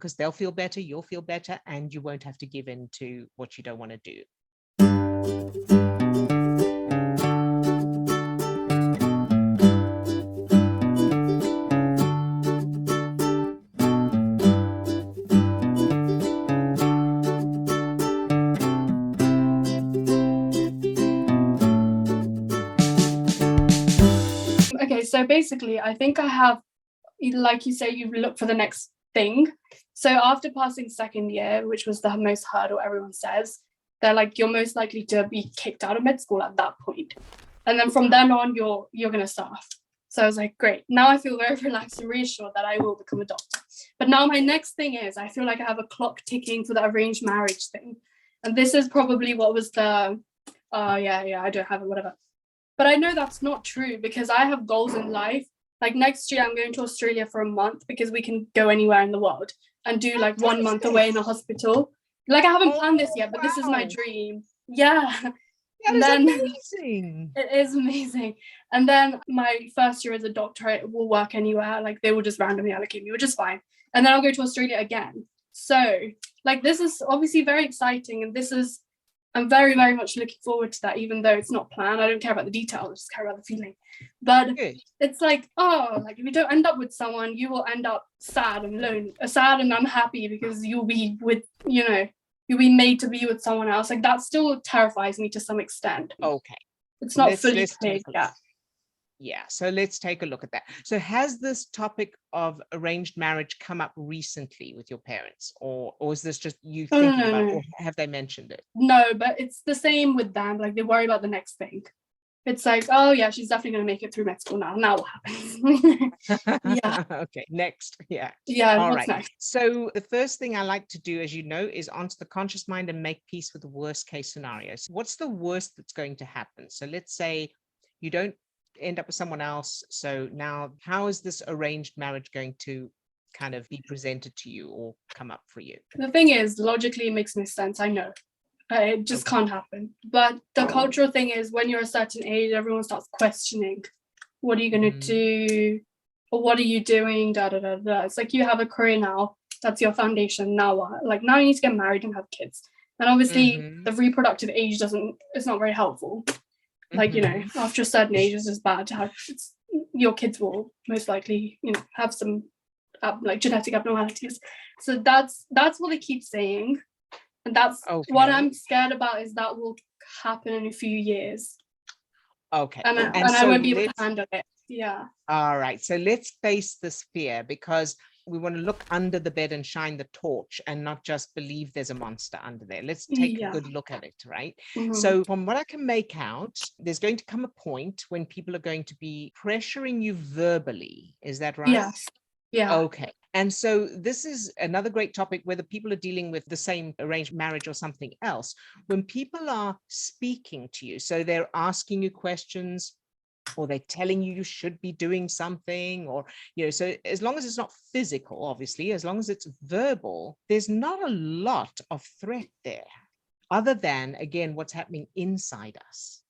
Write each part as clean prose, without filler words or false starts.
because they'll feel better, you'll feel better, and you won't have to give in to what you don't want to do. Okay, so basically, I think I have, like you say, you look for the next thing. So after passing second year, which was the most hurdle everyone says, they're like, you're most likely to be kicked out of med school at that point. And then from then on, you're going to staff. So I was like, great. Now I feel very relaxed and reassured that I will become a doctor. But now my next thing is, I feel like I have a clock ticking for the arranged marriage thing. And this is probably what was the, I don't have it, whatever. But I know that's not true because I have goals in life. Like next year, I'm going to Australia for a month because we can go anywhere in the world and do like 1 month away in a hospital. Like I haven't planned this yet, but this is my dream. Yeah. That is amazing. It is amazing. And then my first year as a doctor, it will work anywhere. Like they will just randomly allocate me, which is fine. And then I'll go to Australia again. So like this is obviously very exciting. And I'm very, very much looking forward to that, even though it's not planned. I don't care about the details, I just care about the feeling. But it's like, like if you don't end up with someone, you will end up sad and lonely, sad and unhappy because you'll be with, you'll be made to be with someone else. Like that still terrifies me to some extent. Okay. It's not fully clear yet. Yeah, so let's take a look at that. So has this topic of arranged marriage come up recently with your parents, or is this just you thinking about it, or have they mentioned it? No, but it's the same with them. Like they worry about the next thing. It's like, oh yeah, she's definitely going to make it through med school now. Now what happens? Yeah. Okay, next. Yeah. Yeah, all what's right. next? So the first thing I like to do, as you know, is answer the conscious mind and make peace with the worst case scenarios. What's the worst that's going to happen? So let's say you don't end up with someone else. So now how is this arranged marriage going to kind of be presented to you or come up for you? The thing is, logically it makes no sense. I know it just can't happen. But the cultural thing is when you're a certain age, everyone starts questioning, what are you going to do? Or what are you doing? Da, da, da, da. It's like you have a career now. That's your foundation. Now what? Like now you need to get married and have kids. And obviously the reproductive age it's not very helpful. Like, after a certain age, it's just bad to have your kids will most likely, have some like genetic abnormalities. So that's what they keep saying. And that's what I'm scared about is that will happen in a few years. Okay. And I won't be able to handle it. Yeah. All right. So let's face this fear because we want to look under the bed and shine the torch and not just believe there's a monster under there. Let's take a good look at it, right? So from what I can make out, there's going to come a point when people are going to be pressuring you verbally. Is that right? Yes. Yeah. Okay. And so this is another great topic, whether people are dealing with the same arranged marriage or something else. When people are speaking to you, so they're asking you questions, or they're telling you should be doing something, or, so as long as it's not physical, obviously, as long as it's verbal, there's not a lot of threat there, other than, again, what's happening inside us.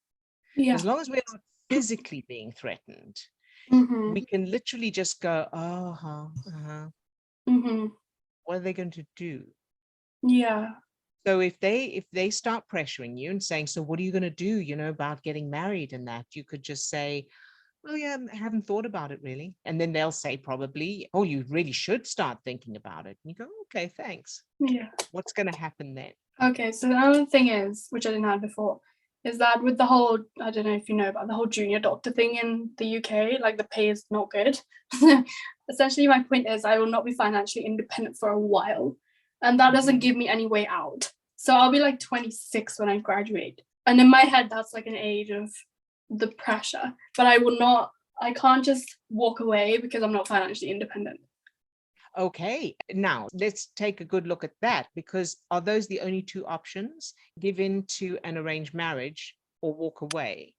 Yeah. As long as we're not physically being threatened, we can literally just go, what are they going to do? Yeah. So if they start pressuring you and saying, so what are you going to do, about getting married and that, you could just say, well, yeah, I haven't thought about it really. And then they'll say probably, oh, you really should start thinking about it. And you go, okay, thanks. Yeah. What's going to happen then? Okay, so the other thing is, which I didn't have before, is that with the whole, I don't know if you know about the whole junior doctor thing in the UK, like the pay is not good. Essentially, my point is I will not be financially independent for a while. And that doesn't give me any way out. So I'll be like 26 when I graduate. And in my head, that's like an age of the pressure. But I can't just walk away because I'm not financially independent. Okay, now let's take a good look at that, because are those the only two options? Give in to an arranged marriage or walk away?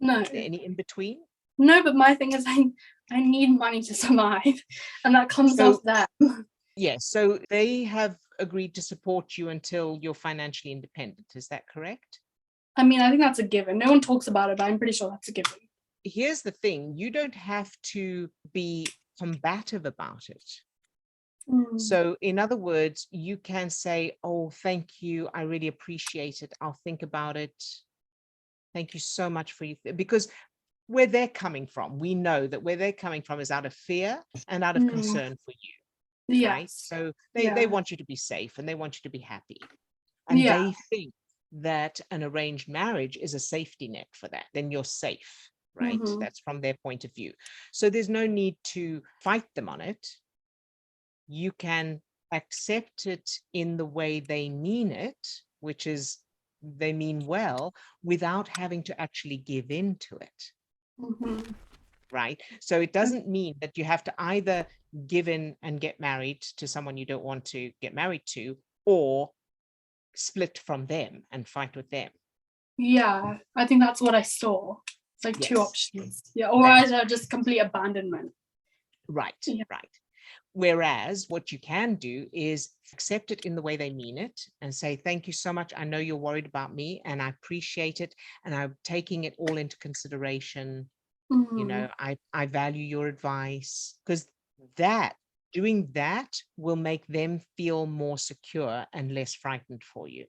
No. Is there any in between? No, but my thing is I need money to survive. And that comes off them. Yes, so they have agreed to support you until you're financially independent. Is that correct? I mean, I think that's a given. No one talks about it, but I'm pretty sure that's a given. Here's the thing. You don't have to be combative about it. So in other words, you can say, oh, thank you, I really appreciate it, I'll think about it, thank you so much for you, because where they're coming from, we know that where they're coming from is out of fear and out of concern for you, right? Yes. So they Yeah. want you to be safe and they want you to be happy. And Yeah. they think that an arranged marriage is a safety net for that. Then you're safe, right? That's from their point of view. So there's no need to fight them on it. You can accept it in the way they mean it, which is they mean well, without having to actually give in to it. Right? So it doesn't mean that you have to either give in and get married to someone you don't want to get married to, or split from them and fight with them. Yeah, I think that's what I saw. It's like two Yes. options. Yeah, or either just complete abandonment. Right, Yeah. right. Whereas what you can do is accept it in the way they mean it and say, thank you so much. I know you're worried about me and I appreciate it. And I'm taking it all into consideration. You know, I value your advice, because doing that will make them feel more secure and less frightened for you.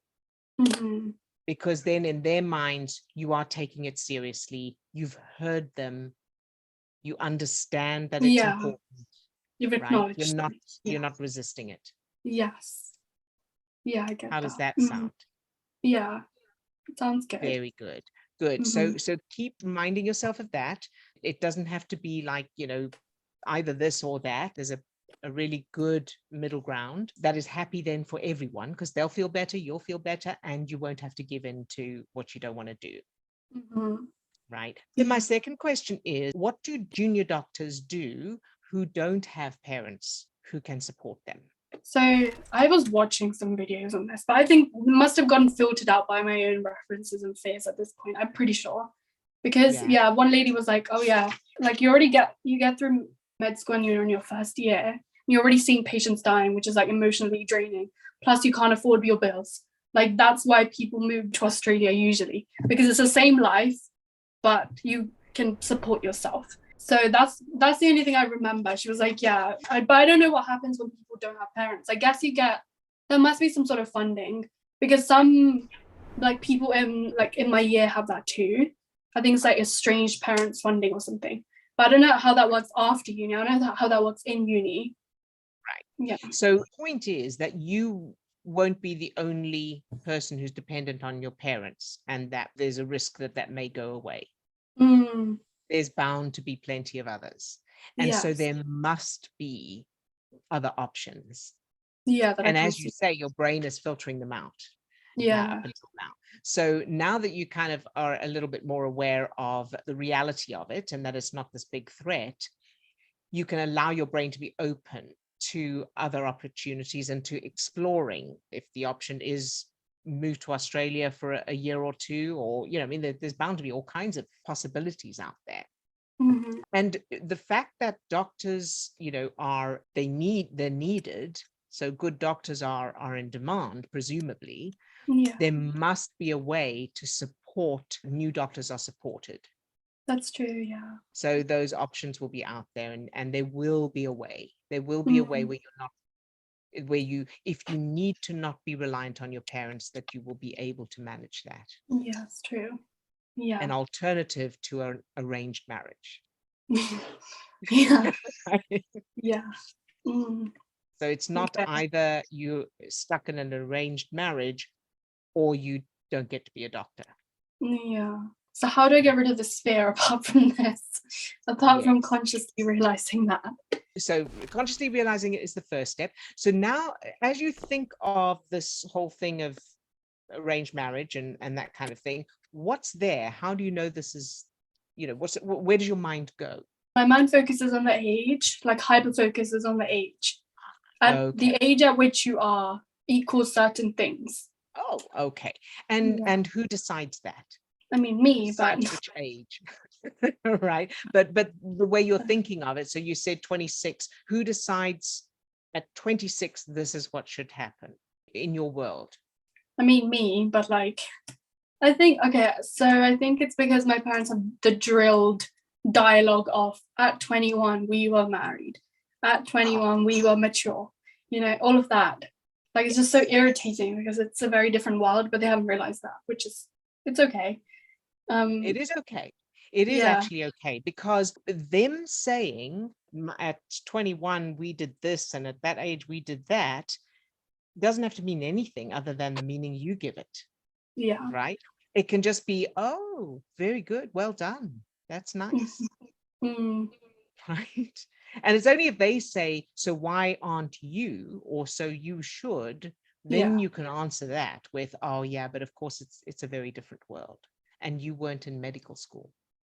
Because then in their minds, you are taking it seriously. You've heard them. You understand that it's important. You've Right? acknowledged You're not resisting it. Yes. Yeah, I get How that. does that sound? Yeah, it sounds good. Very good. Good. So keep reminding yourself of that. It doesn't have to be like, you know, either this or that. There's a really good middle ground that is happy then for everyone, because they'll feel better, you'll feel better, and you won't have to give in to what you don't want to do. Right. Then my second question is, what do junior doctors do who don't have parents who can support them? So I was watching some videos on this, but I think it must have gotten filtered out by my own references and fears at this point. I'm pretty sure. Because one lady was like, oh yeah, like you get through med school and you're in your first year, you're already seeing patients dying, which is like emotionally draining. Plus you can't afford your bills. Like that's why people move to Australia usually, because it's the same life, but you can support yourself. So that's the only thing I remember. She was like, yeah, but I don't know what happens when people don't have parents. I guess there must be some sort of funding, because some like people in my year have that too. I think it's like estranged parents funding or something. But I don't know how that works after uni. I don't know how that works in uni. Right. Yeah. So the point is that you won't be the only person who's dependent on your parents, and that there's a risk that may go away. There's bound to be plenty of others. And so there must be other options. Yeah. And as you say, your brain is filtering them out. Up until now. So now that you kind of are a little bit more aware of the reality of it and that it's not this big threat, you can allow your brain to be open to other opportunities and to exploring if the option is move to Australia for a year or two, or, you know, I mean, there's bound to be all kinds of possibilities out there. And the fact that doctors, you know, they're needed. So good doctors are in demand, presumably. There must be a way to support new doctors are supported. That's true, yeah. So those options will be out there, and there will be a way. There will be a way where if you need to not be reliant on your parents, that you will be able to manage that. Yeah, that's true. Yeah. An alternative to an arranged marriage. Yeah. Yeah. So it's not either you're stuck in an arranged marriage or you don't get to be a doctor. Yeah. So how do I get rid of this fear apart from this? Apart from consciously realizing that? So consciously realizing it is the first step. So now, as you think of this whole thing of arranged marriage and that kind of thing, what's there? How do you know this is, you know, where does your mind go? My mind focuses on the age, like hyper focuses on the age. At the age at which you are equals certain things. Oh, okay. And who decides that? I mean, me, but which age? Right. But the way you're thinking of it, so you said 26. Who decides at 26 this is what should happen in your world? I mean, me, but like, I think it's because my parents have the drilled dialogue of at 21 we were married, at 21 we were mature. all of that. Like, it's just so irritating because it's a very different world, but they haven't realized that, it's okay. It is okay. It is Yeah, actually okay, because them saying at 21 we did this and at that age we did that doesn't have to mean anything other than the meaning you give it, yeah. right? It can just be, oh, very good, well done, that's nice. Mm, Right? And it's only if they say, so why aren't you, or so you should, then yeah. you can answer that with, oh yeah, but of course it's a very different world and you weren't in medical school.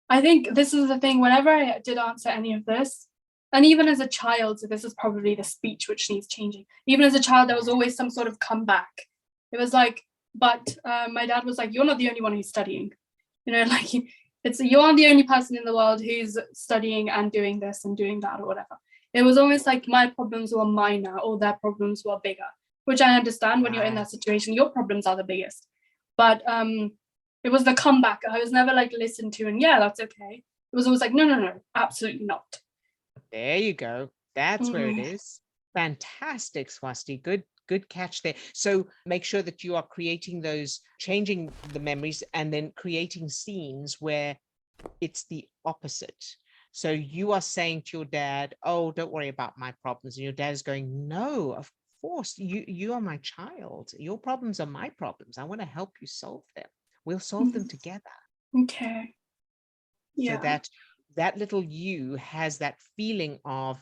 I think this is the thing, whenever I did answer any of this, and even as a child, so this is probably the speech which needs changing. Even as a child, there was always some sort of comeback. It was like, but my dad was like, you're not the only one who's studying. Like, it's, you aren't the only person in the world who's studying and doing this and doing that or whatever. It was almost like my problems were minor or their problems were bigger, which I understand. When you're in that situation, your problems are the biggest. But it was the comeback. I was never like listened to and yeah, that's okay. It was always like, no, absolutely not. There you go. That's where it is. Fantastic, Swasti. Good catch there. So make sure that you are creating those, changing the memories and then creating scenes where it's the opposite. So you are saying to your dad, oh, don't worry about my problems. And your dad is going, no, of course, you are my child. Your problems are my problems. I want to help you solve them. We'll solve them together. Okay. Yeah. So that little you has that feeling of,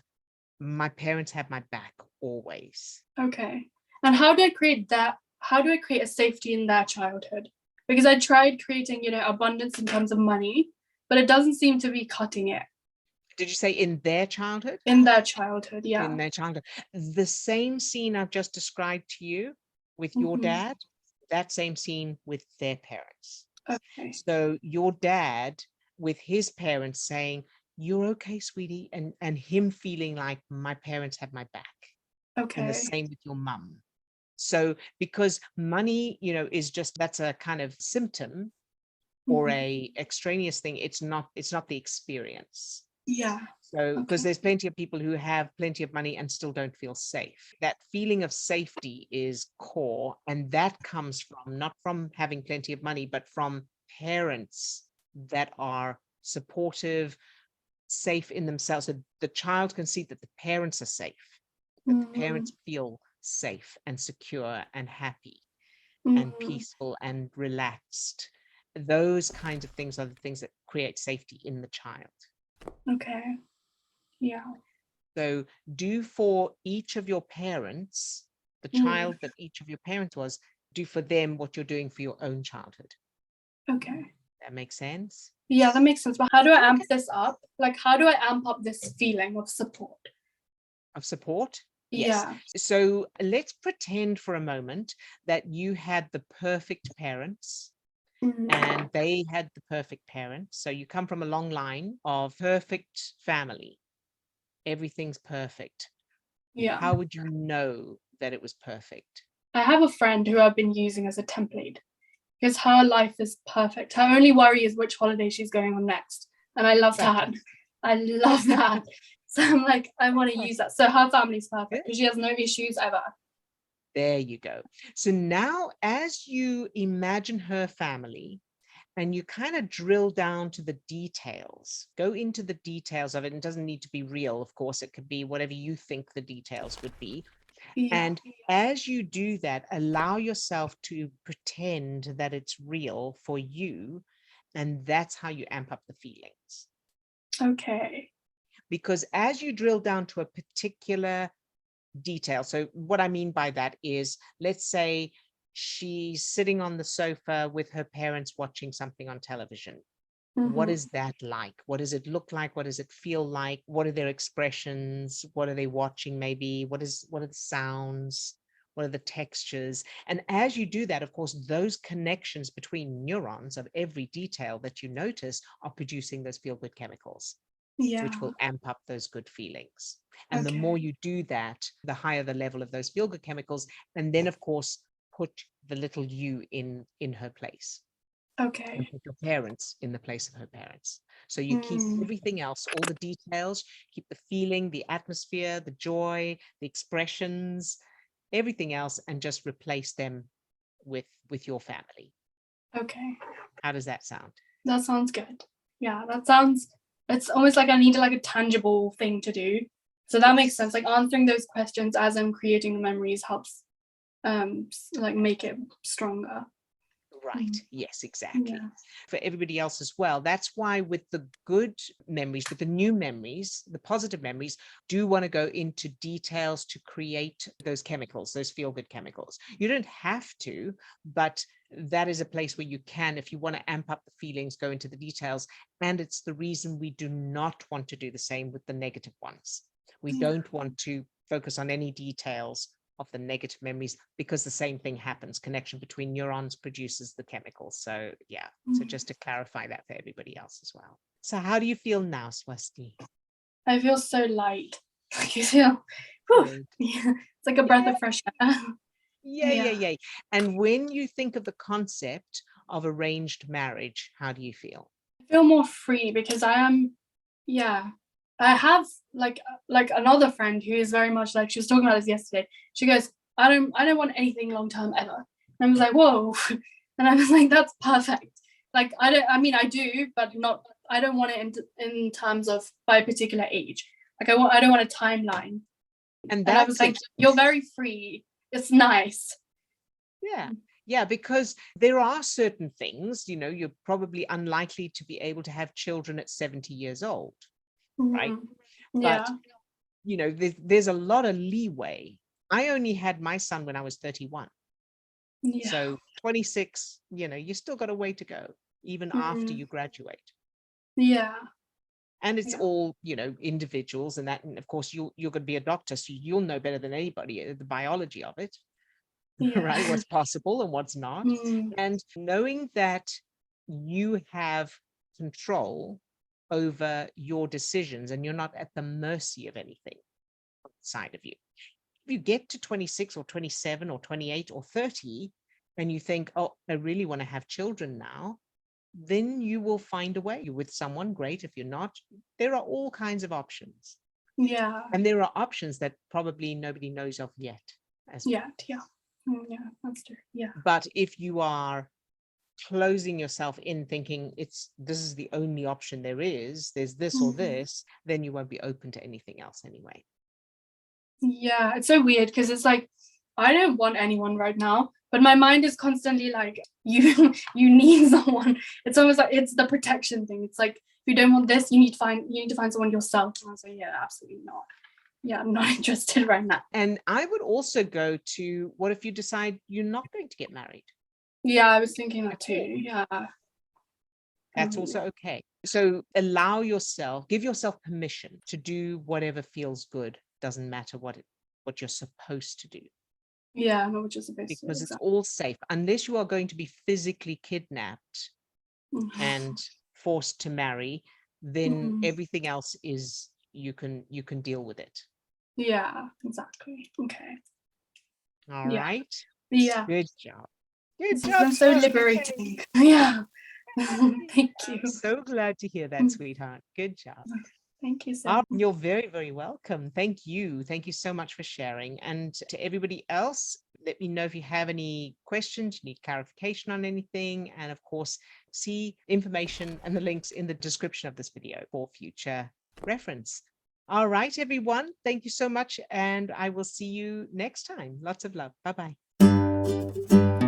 my parents have my back always. Okay. And how do I create that? How do I create a safety in their childhood? Because I tried creating, abundance in terms of money, but it doesn't seem to be cutting it. Did you say in their childhood? In their childhood, yeah. In their childhood. The same scene I've just described to you with your dad, that same scene with their parents. Okay. So your dad with his parents saying, you're okay, sweetie, and him feeling like, my parents have my back. Okay. And the same with your mum. So because money, is just, that's a kind of symptom or a extraneous thing. It's not the experience. Yeah. So because there's plenty of people who have plenty of money and still don't feel safe. That feeling of safety is core, and that comes from, not from having plenty of money, but from parents that are supportive, safe in themselves. So the child can see that the parents are safe, that the parents feel safe and secure and happy and peaceful and relaxed. Those kinds of things are the things that create safety in the child. Okay. Yeah. So do for each of your parents, the child that each of your parents was, do for them what you're doing for your own childhood. Okay. That makes sense? Yeah, that makes sense. But how do I amp this up? Like, how do I amp up this feeling of support? Of support? Yes. So let's pretend for a moment that you had the perfect parents and they had the perfect parents. So you come from a long line of perfect family. Everything's perfect. Yeah. How would you know that it was perfect? I have a friend who I've been using as a template because her life is perfect. Her only worry is which holiday she's going on next. And I love that. I love that. So I'm like, I want to use that. So her family's perfect because she has no issues ever. There you go. So now as you imagine her family and you kind of drill down to the details, go into the details of it. It doesn't need to be real, of course. It could be whatever you think the details would be. And as you do that, allow yourself to pretend that it's real for you. And that's how you amp up the feelings. Okay. Because as you drill down to a particular detail, so what I mean by that is, let's say she's sitting on the sofa with her parents watching something on television. What is that like? What does it look like? What does it feel like? What are their expressions? What are they watching maybe? What are the sounds? What are the textures? And as you do that, of course, those connections between neurons of every detail that you notice are producing those feel-good chemicals, which will amp up those good feelings. And the more you do that, the higher the level of those feel-good chemicals. And then, of course, put the little you in her place. Okay. and put your parents in the place of her parents. So you keep everything else, all the details, keep the feeling, the atmosphere, the joy, the expressions, everything else, and just replace them with your family. Okay. How does that sound? That sounds good. Yeah, it's almost like I need like a tangible thing to do. So that makes sense. Like answering those questions as I'm creating the memories helps like make it stronger. Right. Yes, exactly. Yeah. For everybody else as well. That's why with the good memories, with the new memories, the positive memories, do want to go into details to create those chemicals, those feel-good chemicals. You don't have to, but that is a place where you can, if you want to amp up the feelings, go into the details. And it's the reason we do not want to do the same with the negative ones. We don't want to focus on any details of the negative memories, because the same thing happens. Connection between neurons produces the chemicals. So yeah, so just to clarify that for everybody else as well. So how do you feel now, Swasti? I feel so light. Like you feel, yeah, it's like a breath of fresh air. Yeah. And when you think of the concept of arranged marriage, how do you feel? I feel more free because I have like another friend who is very much like, she was talking about this yesterday. She goes, I don't want anything long term ever. And I was like, whoa. And I was like, that's perfect. Like I do, but not, I don't want it in terms of by a particular age. Like I don't want a timeline. And I was like, you're very free. It's nice. Yeah, because there are certain things, you're probably unlikely to be able to have children at 70 years old, right? Yeah. But there's a lot of leeway. I only had my son when I was 31. Yeah. So 26, you still got a way to go, even after you graduate. Yeah. And it's all, individuals, and of course you're going to be a doctor, so you'll know better than anybody the biology of it, right? What's possible and what's not. And knowing that you have control over your decisions and you're not at the mercy of anything outside of you. If you get to 26 or 27 or 28 or 30 and you think, oh, I really want to have children now, then you will find a way. You're with someone, great. If you're not, there are all kinds of options. Yeah. And there are options that probably nobody knows of yet. Yeah, that's true. Yeah. But if you are closing yourself in thinking this is the only option there is, there's this or this, then you won't be open to anything else anyway. Yeah, it's so weird because it's like, I don't want anyone right now, but my mind is constantly like, you need someone. It's almost like it's the protection thing. It's like, if you don't want this, you need to find someone yourself. And I was like, yeah, absolutely not. Yeah, I'm not interested right now. And I would also go to, what if you decide you're not going to get married? Yeah, I was thinking that too. Yeah. That's also okay. So give yourself permission to do whatever feels good. Doesn't matter what you're supposed to do. Yeah, not what you're supposed to. Because it's all safe, unless you are going to be physically kidnapped and forced to marry, then everything else is, you can deal with it. Yeah, exactly. Okay. All right. Yeah. Good job. Good job. I'm so liberating. Yeah. Thank you. So glad to hear that, sweetheart. Good job. Thank you so much. You're very, very welcome. Thank you. Thank you so much for sharing. And to everybody else, let me know if you have any questions, you need clarification on anything. And of course, see information and the links in the description of this video for future reference. All right, everyone. Thank you so much. And I will see you next time. Lots of love. Bye-bye.